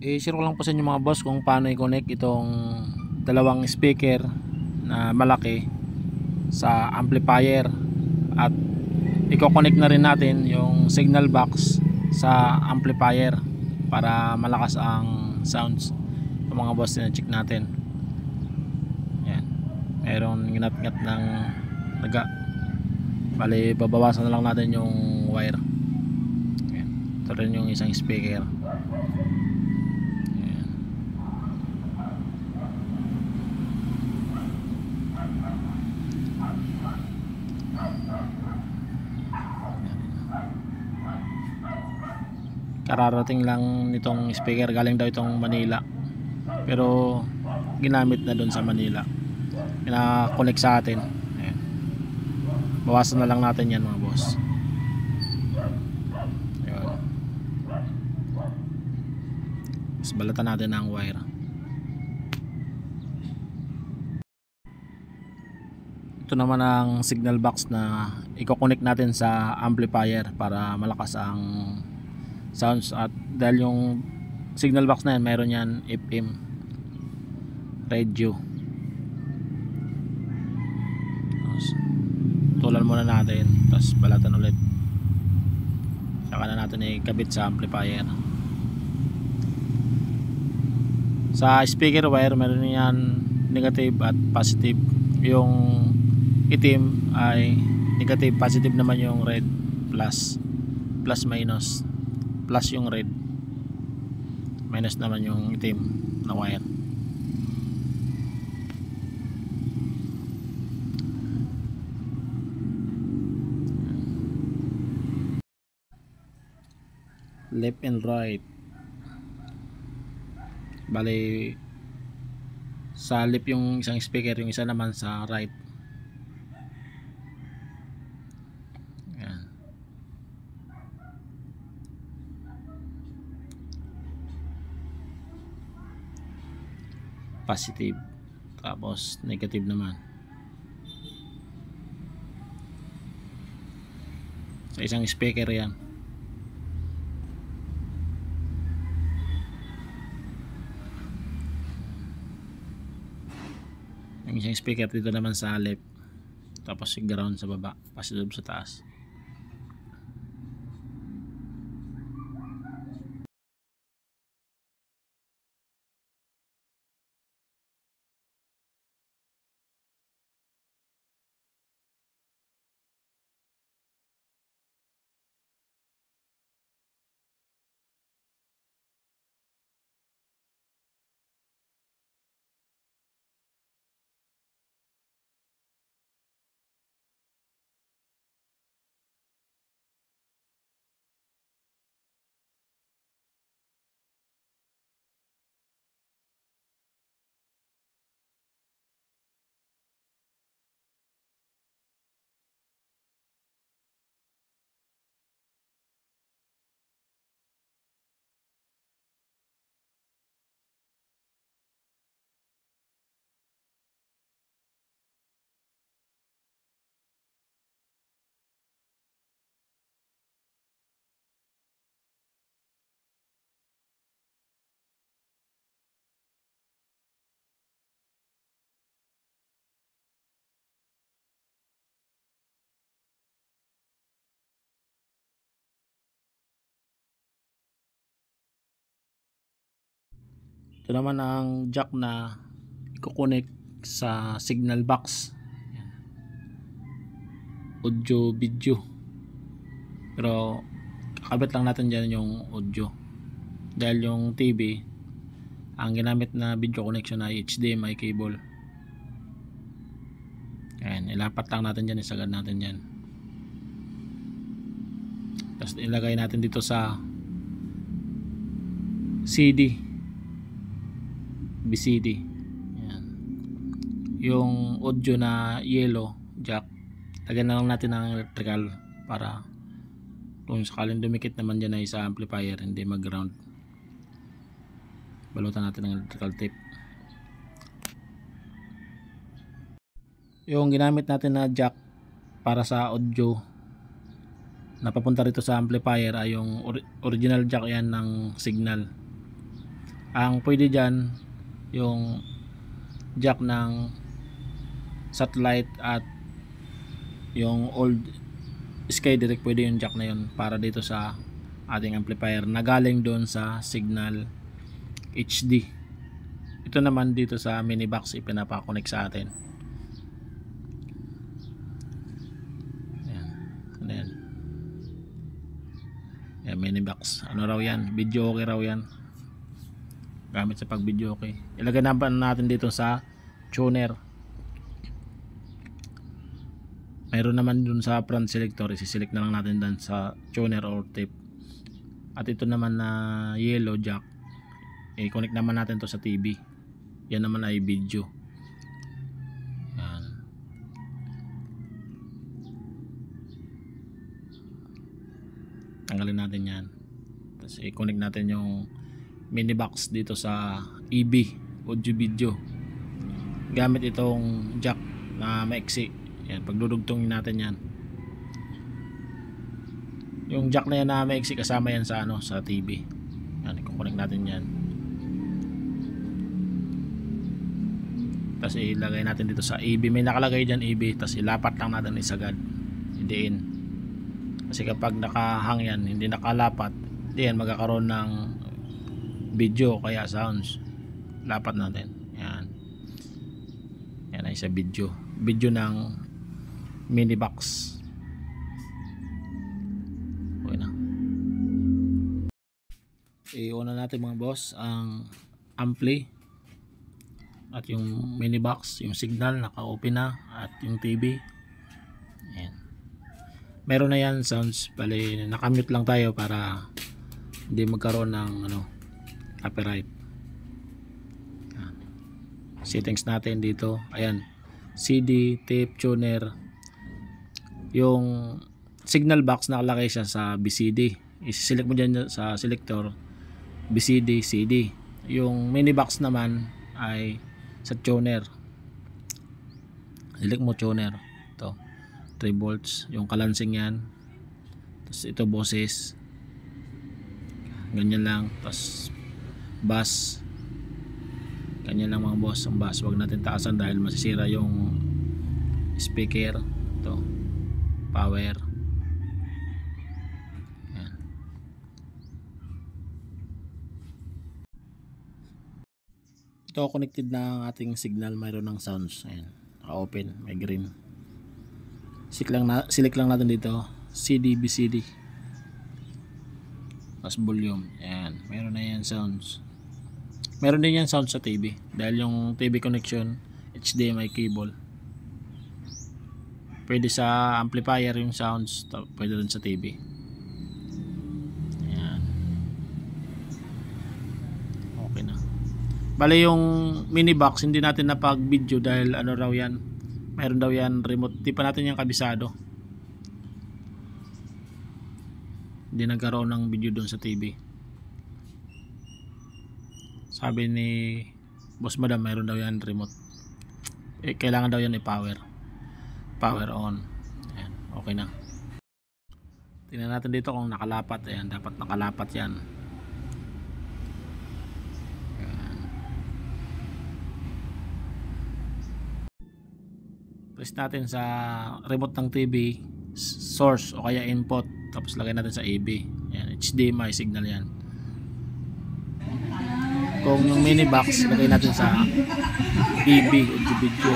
I-share ko lang po sa inyo mga boss kung paano i-connect itong dalawang speaker na malaki sa amplifier at i-connect na rin natin yung signal box sa amplifier para malakas ang sounds. Yung mga boss na check natin. Yan. Meron ngat-ngat ng naga. Bali babawasan na lang natin yung wire. Yan. Ito rin yung isang speaker. Kararating lang nitong speaker, galing daw itong Manila pero ginamit na doon sa Manila, pina-connect sa atin. Ayan. Bawasan na lang natin yan mga boss. Ayan. Mas balatan natin ang wire. Ito naman ang signal box na i-connect natin sa amplifier para malakas ang sounds. At dahil yung signal box na yan mayroon yan FM radio, tulan muna natin tapos balatan ulit, saka na natin ikabit sa amplifier. Sa speaker wire meron yan negative at positive. Yung itim ay negative, positive naman yung red, plus minus. Plus yung red, minus naman yung itim na wire. Left and right. Bali sa left yung isang speaker, yung isa naman sa right. Ayan. Positive tapos negative naman sa isang speaker yan. Yung isang speaker dito naman sa left, tapos yung ground sa baba, positive sa taas. Ito naman ang jack na i-connect sa signal box. Ayan. Audio video, pero kakabit lang natin dyan yung audio dahil yung TV ang ginamit na video connection ay HDMI cable. Ayan, ilapat lang natin dyan, isagad natin dyan, tapos ilagay natin dito sa CD BCD. Ayan. Yung audio na yellow jack, lagyan na lang natin ng electrical para kung sakaling dumikit naman dyan ay sa amplifier hindi mag ground. Balutan natin ng electrical tape. Yung ginamit natin na jack para sa audio na papunta rito sa amplifier ay yung original jack yan ng signal. Ang pwede dyan yung jack ng satellite at yung old SkyDirect, pwede yung jack na yun para dito sa ating amplifier na galing doon sa signal HD. Ito naman dito sa mini box ipinapakonect sa atin. Ayan. Ano yan? Ayan, mini box. Ano raw yan? Video okay raw yan. Gamit sa pag video okay. Ilagay natin dito sa tuner. Mayroon naman dun sa front selector, isi-select na lang natin dun sa tuner or tape. At ito naman na yellow jack, i-connect naman natin to sa TV. Yan naman ay video. Yan. Tanggalin natin yan. Tapos i-connect natin yung mini box dito sa EB, audio video. Gamit itong jack na maiksi. Yan, pagdudugtungin natin yan. Yung jack na yan na maiksi, kasama yan sa sa TV. Yan, i-connect natin yan. Tapos ilagay natin dito sa AB. May nakalagay dyan AB. Tapos ilapat lang natin isagad. Hidiin. Kasi kapag nakahang yan, hindi nakalapat, hindi yan magkakaroon ng video kaya sounds. Lapat natin. Yan. Yan ay sa video. Video ng mini box. Okay na. Iuna natin mga boss ang ampli at yung mini box, yung signal naka-open na, at yung TV. Ayan. Meron na yan sounds, bali nakamute lang tayo para hindi magkaroon ng copyright. Ayan. Settings natin dito. Ayan. CD, tape, tuner. Yung signal box nakalagay siya sa BCD. I-select mo dyan sa selector BCD, CD. Yung mini box naman ay sa tuner. Select mo tuner. Ito 3 volts. Yung kalansing yan. Tapos ito boses. Ganyan lang. Tapos bass. Ganyan lang mga boss. Ang bass wag natin taasan dahil masisira yung speaker. Ito power. Ayan. Ito connected na ang ating signal. Mayroon ng sounds. Ayan. Open. May green. Select lang natin dito CD, BCD. Tapos volume. Ayan. Mayroon na yan sounds. Meron din yan sound sa TV dahil yung TV connection HDMI cable. Pwede sa amplifier yung sounds, pwede rin sa TV. Ayan. Okay na. Bale yung mini box hindi natin napag video dahil raw yan, mayroon daw yan remote, di pa natin yung kabisado. Hindi nagkaroon ng video doon sa TV. Sabi ni Boss Madam mayroon daw yan remote. Kailangan daw yan i-power on. Ayan, okay na. Tingnan natin dito kung nakalapat. Ayan, dapat nakalapat yan. Ayan. Press natin sa remote ng TV source o kaya input, tapos lagay natin sa AB. Ayan, HDMI signal yan. Kung yung mini box lagay natin sa EB, audio video.